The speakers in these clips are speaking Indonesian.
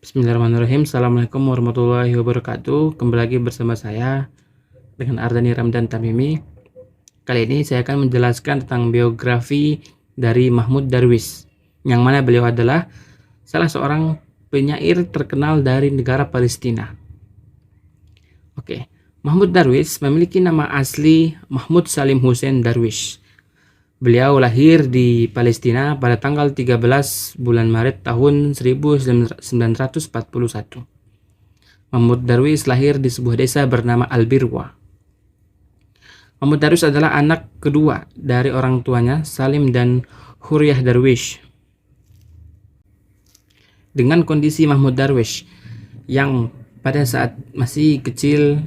Bismillahirrahmanirrahim. Assalamualaikum warahmatullahi wabarakatuh. Kembali lagi bersama saya dengan Ardhani Ramdan Tamimi. Kali ini saya akan menjelaskan tentang biografi dari Mahmud Darwish, yang mana beliau adalah salah seorang penyair terkenal dari negara Palestina. Oke, Mahmud Darwish memiliki nama asli Mahmud Salim Hussein Darwish. Beliau lahir di Palestina pada tanggal 13 bulan Maret tahun 1941. Mahmud Darwish lahir di sebuah desa bernama Al-Birwa. Mahmud Darwish adalah anak kedua dari orang tuanya, Salim dan Huriyah Darwish. Dengan kondisi Mahmud Darwish yang pada saat masih kecil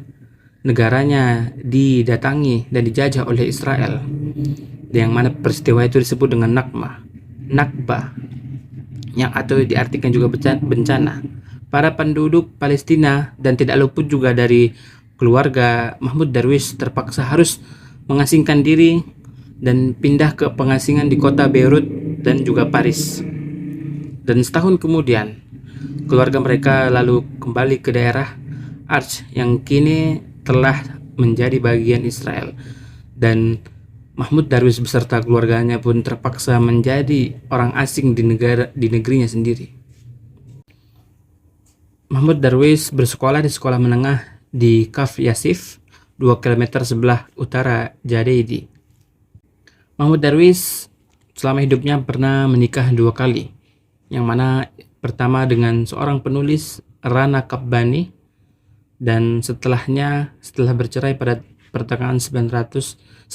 negaranya didatangi dan dijajah oleh Israel, yang mana peristiwa itu disebut dengan Nakbah, yang atau diartikan juga bencana. Para penduduk Palestina dan tidak luput juga dari keluarga Mahmud Darwish terpaksa harus mengasingkan diri dan pindah ke pengasingan di kota Beirut dan juga Paris. Dan setahun kemudian keluarga mereka lalu kembali ke daerah Arch yang kini telah menjadi bagian Israel, dan Mahmud Darwish beserta keluarganya pun terpaksa menjadi orang asing di negerinya sendiri. Mahmud Darwish bersekolah di sekolah menengah di Kaf Yasif, 2 km sebelah utara Jadeidi. Mahmud Darwish selama hidupnya pernah menikah 2 kali, yang mana pertama dengan seorang penulis Rana Kabbani, dan setelah bercerai pada pertengahan 1980,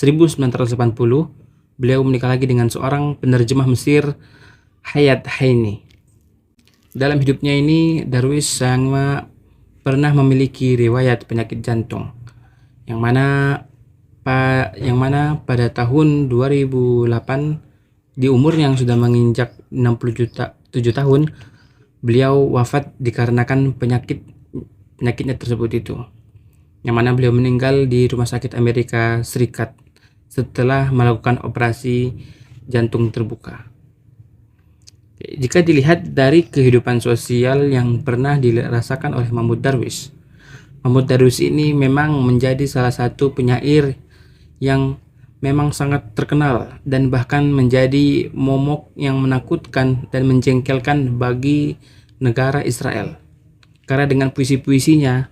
beliau menikah lagi dengan seorang penerjemah Mesir, Hayat Haini. Dalam hidupnya ini, Darwish sangat pernah memiliki riwayat penyakit jantung, yang mana pada tahun 2008, di umur yang sudah menginjak 67 tahun, beliau wafat dikarenakan penyakitnya tersebut itu, yang mana beliau meninggal di Rumah Sakit Amerika Serikat setelah melakukan operasi jantung terbuka. Jika dilihat dari kehidupan sosial yang pernah dirasakan oleh Mahmud Darwish ini memang menjadi salah satu penyair yang memang sangat terkenal dan bahkan menjadi momok yang menakutkan dan menjengkelkan bagi negara Israel, karena dengan puisi-puisinya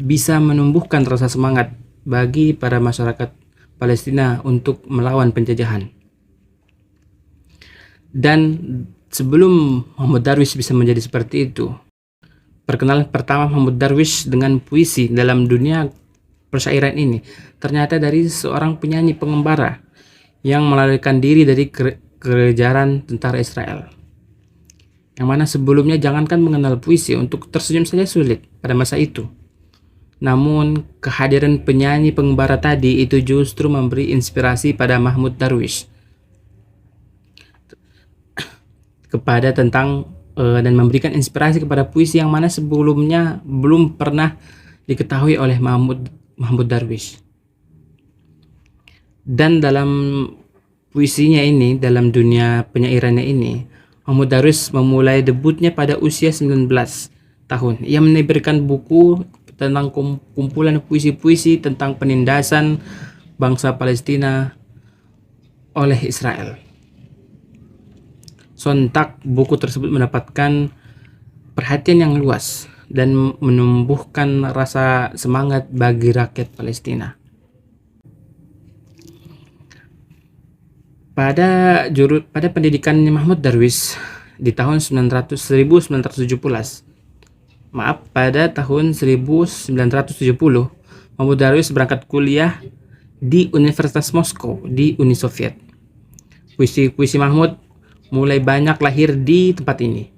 bisa menumbuhkan rasa semangat bagi para masyarakat Palestina untuk melawan penjajahan. Dan sebelum Mahmud Darwish bisa menjadi seperti itu, perkenalan pertama Mahmud Darwish dengan puisi dalam dunia persairan ini ternyata dari seorang penyanyi pengembara yang melarikan diri dari kejaran tentara Israel, yang mana sebelumnya jangankan mengenal puisi, untuk tersenyum saja sulit pada masa itu. Namun kehadiran penyanyi pengembara tadi itu justru memberi inspirasi pada Mahmud Darwish dan memberikan inspirasi kepada puisi yang mana sebelumnya belum pernah diketahui oleh Mahmud Darwish. Dan dalam puisinya ini, dalam dunia penyairannya ini, Mahmud Darwish memulai debutnya pada usia 19 tahun. Ia menerbitkan buku tentang kumpulan puisi-puisi tentang penindasan bangsa Palestina oleh Israel. Sontak buku tersebut mendapatkan perhatian yang luas dan menumbuhkan rasa semangat bagi rakyat Palestina. Pada pendidikan Mahmud Darwish di tahun 1970, pada tahun 1970, Mahmud Darwish berangkat kuliah di Universitas Moskow di Uni Soviet. Puisi-puisi Mahmud mulai banyak lahir di tempat ini.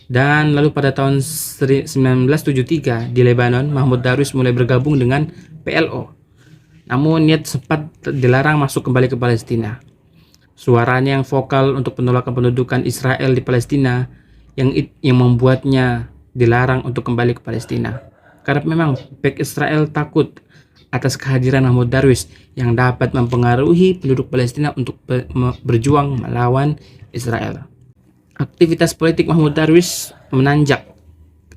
Dan lalu pada tahun 1973 di Lebanon, Mahmud Darwish mulai bergabung dengan PLO. Namun ia sempat dilarang masuk kembali ke Palestina. Suaranya yang vokal untuk penolakan pendudukan Israel di Palestina yang membuatnya dilarang untuk kembali ke Palestina, karena memang pihak Israel takut atas kehadiran Mahmud Darwish yang dapat mempengaruhi penduduk Palestina untuk berjuang melawan Israel. Aktivitas politik Mahmud Darwish menanjak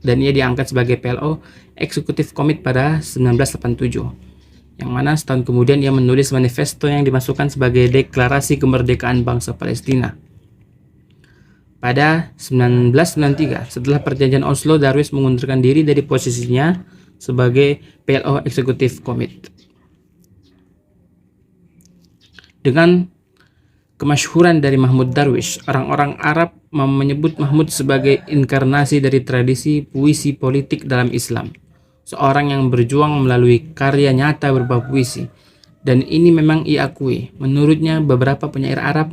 dan ia diangkat sebagai PLO Executive Committee pada 1987, yang mana setahun kemudian ia menulis manifesto yang dimasukkan sebagai Deklarasi Kemerdekaan Bangsa Palestina. Pada 1993, setelah perjanjian Oslo, Darwish mengundurkan diri dari posisinya sebagai PLO Executive Committee. Dengan kemasyhuran dari Mahmud Darwish, orang-orang Arab menyebut Mahmud sebagai inkarnasi dari tradisi puisi politik dalam Islam, seorang yang berjuang melalui karya nyata berupa puisi. Dan ini memang ia akui. Menurutnya, beberapa penyair Arab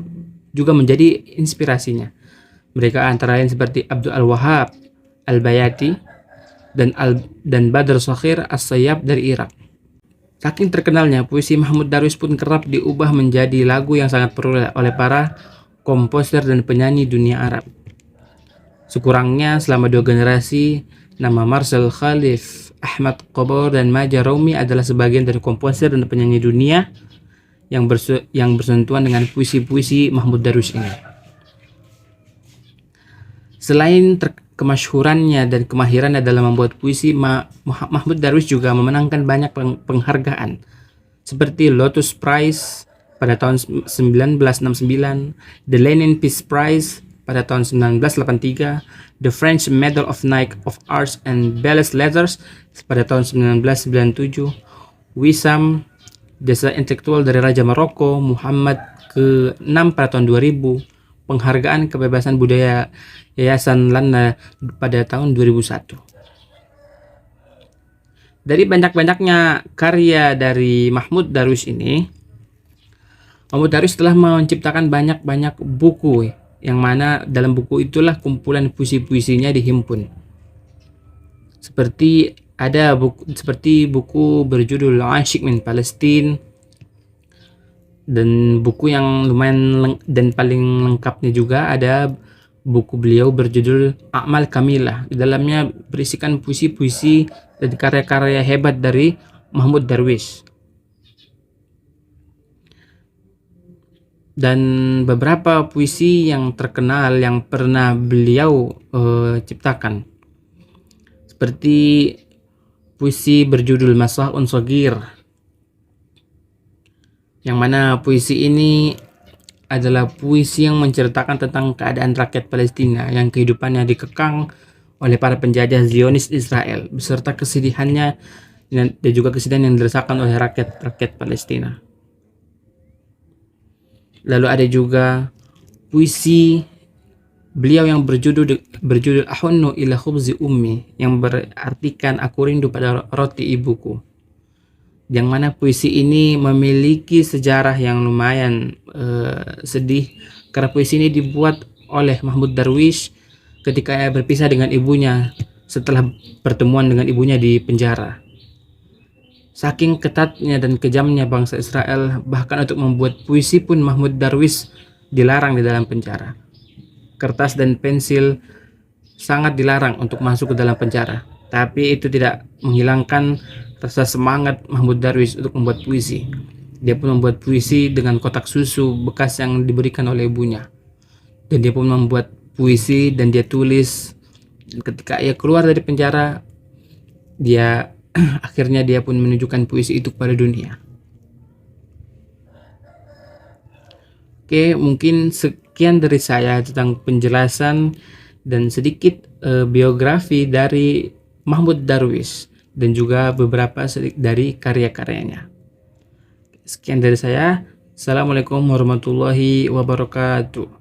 juga menjadi inspirasinya. Mereka antara lain seperti Abdul Al-Wahhab Al-Bayati dan Badr Shakhir As-Sayyab dari Irak. Saking terkenalnya, puisi Mahmud Darwish pun kerap diubah menjadi lagu yang sangat populer oleh para komposer dan penyanyi dunia Arab. Sekurangnya selama 2 generasi, nama Marcel Khalif, Ahmad Qobor, dan Maja Raumi adalah sebagian dari komposer dan penyanyi dunia yang bersentuhan dengan puisi-puisi Mahmud Darwish ini. Selain kemasyhurannya dan kemahirannya dalam membuat puisi, Mahmud Darwish juga memenangkan banyak penghargaan seperti Lotus Prize pada tahun 1969, The Lenin Peace Prize pada tahun 1983, The French Medal of Knight of Arts and Belles Lettres pada tahun 1997, Wissam, jasa intelektual dari Raja Maroko Muhammad ke-6 pada tahun 2000, penghargaan kebebasan budaya Yayasan Lana pada tahun 2001. Dari banyak-banyaknya karya dari Mahmud Darwish ini, Mahmud Darwish telah menciptakan banyak-banyak buku, yang mana dalam buku itulah kumpulan puisi-puisinya dihimpun. Seperti buku berjudul Asyik min Palestine, dan buku yang lumayan dan paling lengkapnya juga ada buku beliau berjudul A'mal Kamilah. Di dalamnya berisikan puisi-puisi dan karya-karya hebat dari Mahmud Darwish. Dan beberapa puisi yang terkenal yang pernah beliau ciptakan, seperti puisi berjudul Masahun Shagir, yang mana puisi ini adalah puisi yang menceritakan tentang keadaan rakyat Palestina yang kehidupannya dikekang oleh para penjajah Zionis Israel, beserta kesedihannya dan juga kesedihan yang dirasakan oleh rakyat Palestina. Lalu ada juga puisi beliau yang berjudul Ahunnu ila khubzi ummi, yang berartikan aku rindu pada roti ibuku. Yang mana puisi ini memiliki sejarah yang lumayan sedih, karena puisi ini dibuat oleh Mahmud Darwish ketika ia berpisah dengan ibunya setelah pertemuan dengan ibunya di penjara. Saking ketatnya dan kejamnya bangsa Israel, bahkan untuk membuat puisi pun Mahmud Darwish dilarang di dalam penjara. Kertas dan pensil sangat dilarang untuk masuk ke dalam penjara. Tapi itu tidak menghilangkan rasa semangat Mahmud Darwish untuk membuat puisi. Dia pun membuat puisi dengan kotak susu bekas yang diberikan oleh ibunya. Dan dia pun membuat puisi dan dia tulis. Ketika ia keluar dari penjara, akhirnya dia pun menunjukkan puisi itu kepada dunia. Oke, mungkin sekian dari saya tentang penjelasan dan sedikit biografi dari Mahmud Darwish dan juga beberapa dari karya-karyanya. Sekian dari saya. Assalamualaikum warahmatullahi wabarakatuh.